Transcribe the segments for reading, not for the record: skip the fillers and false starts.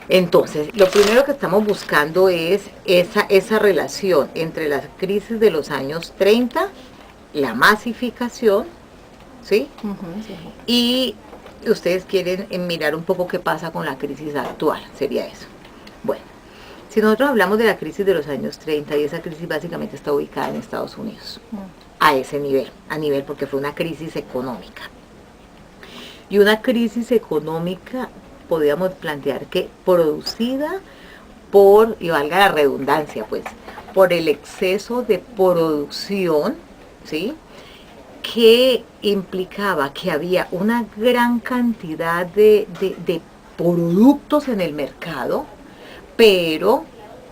Entonces, lo primero que estamos buscando es esa relación entre la crisis de los años 30, la masificación, ¿sí? Sí. Y ustedes quieren mirar un poco qué pasa con la crisis actual, sería eso. Bueno, si nosotros hablamos de la crisis de los años 30, y esa crisis básicamente está ubicada en Estados Unidos, a ese nivel, porque fue una crisis económica. Y una crisis económica, podríamos plantear que producida por, y valga la redundancia, pues, por el exceso de producción, ¿sí? Que implicaba que había una gran cantidad de productos en el mercado, pero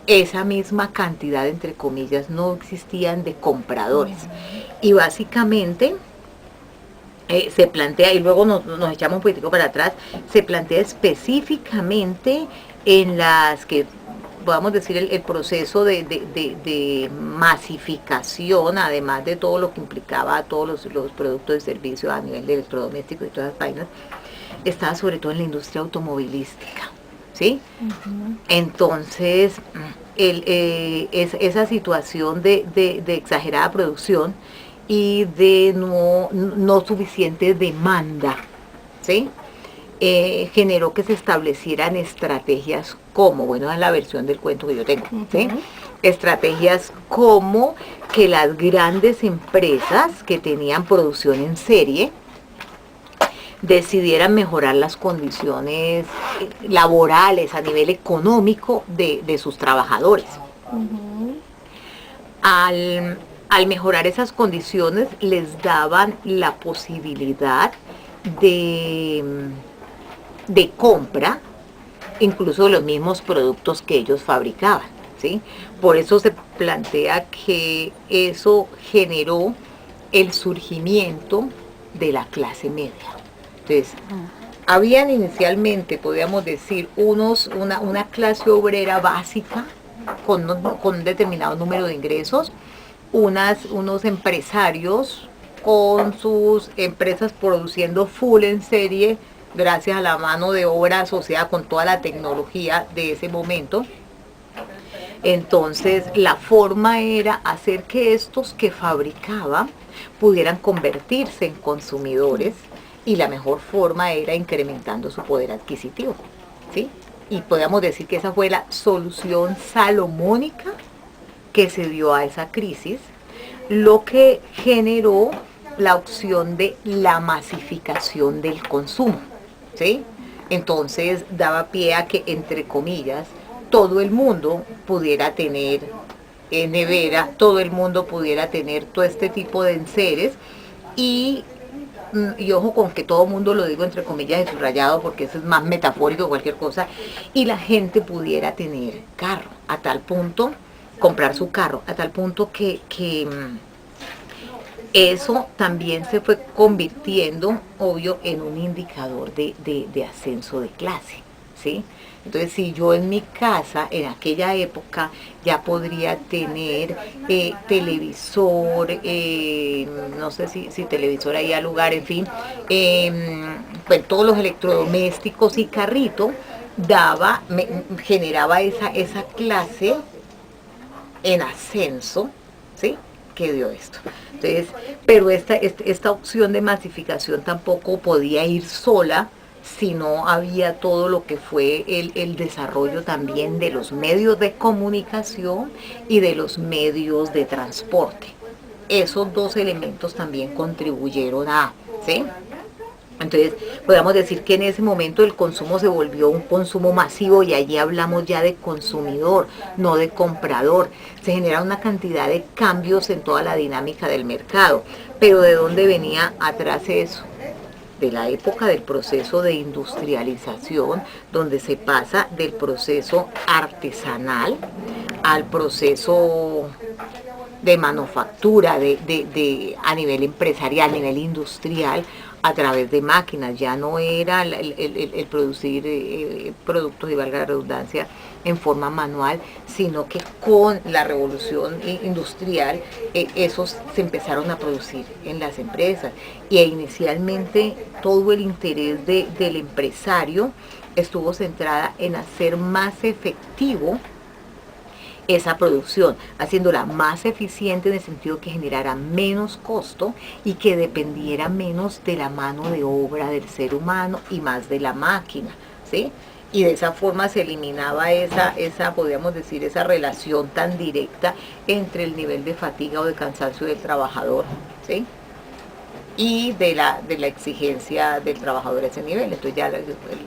esa misma cantidad, entre comillas, no existían de compradores. Y básicamente se plantea, y luego nos echamos un poquitico para atrás, se plantea específicamente en las que podamos decir el proceso de masificación, además de todo lo que implicaba todos los productos y servicios a nivel de electrodomésticos y todas las vainas, estaba sobre todo en la industria automovilística, ¿sí? Entonces, esa situación de exagerada producción y de no suficiente demanda, ¿sí? Generó que se establecieran estrategias como, bueno, es la versión del cuento que yo tengo, ¿sí? Estrategias como que las grandes empresas que tenían producción en serie decidieran mejorar las condiciones laborales a nivel económico de sus trabajadores. Al mejorar esas condiciones les daban la posibilidad de, de compra, incluso de los mismos productos que ellos fabricaban, ¿sí? Por eso se plantea que eso generó el surgimiento de la clase media. Entonces, habían inicialmente, podríamos decir, una clase obrera básica con un determinado número de ingresos, unos empresarios con sus empresas produciendo full en serie gracias a la mano de obra asociada con toda la tecnología de ese momento. Entonces la forma era hacer que estos que fabricaban pudieran convertirse en consumidores, y la mejor forma era incrementando su poder adquisitivo, ¿sí? Y podríamos decir que esa fue la solución salomónica que se dio a esa crisis, lo que generó la opción de la masificación del consumo, ¿sí? Entonces daba pie a que, entre comillas, todo el mundo pudiera tener nevera, todo el mundo pudiera tener todo este tipo de enseres, y ojo con que todo el mundo lo digo entre comillas y subrayado porque eso es más metafórico que cualquier cosa, y la gente pudiera tener carro, a tal punto, comprar su carro, a tal punto que eso también se fue convirtiendo, obvio, en un indicador de ascenso de clase, ¿sí? Entonces, si yo en mi casa, en aquella época, ya podría tener televisor, no sé si televisor ahí al lugar, en fin, pues todos los electrodomésticos y carrito, generaba esa clase en ascenso, ¿sí? Que dio esto. Entonces, pero esta opción de masificación tampoco podía ir sola si no había todo lo que fue el desarrollo también de los medios de comunicación y de los medios de transporte. Esos dos elementos también contribuyeron a, ¿sí? Entonces, podríamos decir que en ese momento el consumo se volvió un consumo masivo, y allí hablamos ya de consumidor, no de comprador. Se genera una cantidad de cambios en toda la dinámica del mercado. Pero ¿de dónde venía atrás eso? De la época del proceso de industrialización, donde se pasa del proceso artesanal al proceso de manufactura, a nivel empresarial, a nivel industrial, a través de máquinas. Ya no era el producir productos, y valga la redundancia, en forma manual, sino que con la revolución industrial esos se empezaron a producir en las empresas, y inicialmente todo el interés del empresario estuvo centrada en hacer más efectivo esa producción, haciéndola más eficiente en el sentido que generara menos costo y que dependiera menos de la mano de obra del ser humano y más de la máquina, ¿sí? Y de esa forma se eliminaba podríamos decir, esa relación tan directa entre el nivel de fatiga o de cansancio del trabajador, ¿sí? Y de la exigencia del trabajador a ese nivel. Entonces ya el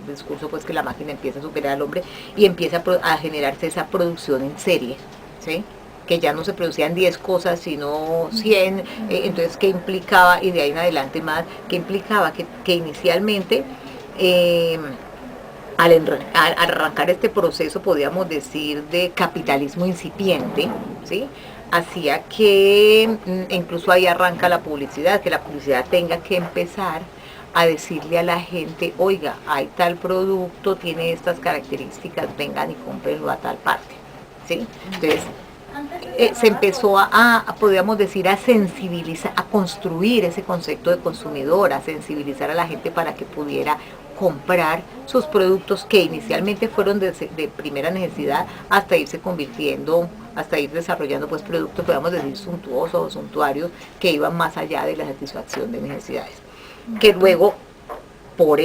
discurso pues que la máquina empieza a superar al hombre y empieza a generarse esa producción en serie, ¿sí? Que ya no se producían 10 cosas sino 100, entonces ¿qué implicaba? Y de ahí en adelante más, ¿qué implicaba? Que inicialmente al arrancar este proceso, podríamos decir, de capitalismo incipiente, ¿sí? Hacía que, incluso ahí arranca la publicidad, que la publicidad tenga que empezar a decirle a la gente, oiga, hay tal producto, tiene estas características, vengan y cómprenlo a tal parte, ¿sí? Entonces, se empezó podríamos decir, a sensibilizar, a construir ese concepto de consumidor, a sensibilizar a la gente para que pudiera comprar sus productos que inicialmente fueron de primera necesidad hasta irse convirtiendo, hasta ir desarrollando pues productos, podemos decir, suntuosos o suntuarios que iban más allá de la satisfacción de necesidades. Que luego por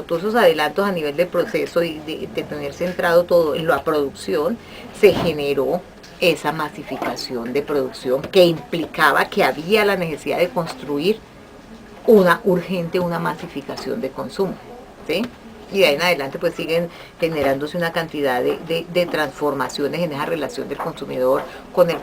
todos esos adelantos a nivel de proceso y de tener centrado todo en la producción, se generó esa masificación de producción que implicaba que había la necesidad de construir una masificación de consumo, ¿sí? Y de ahí en adelante pues siguen generándose una cantidad de transformaciones en esa relación del consumidor con el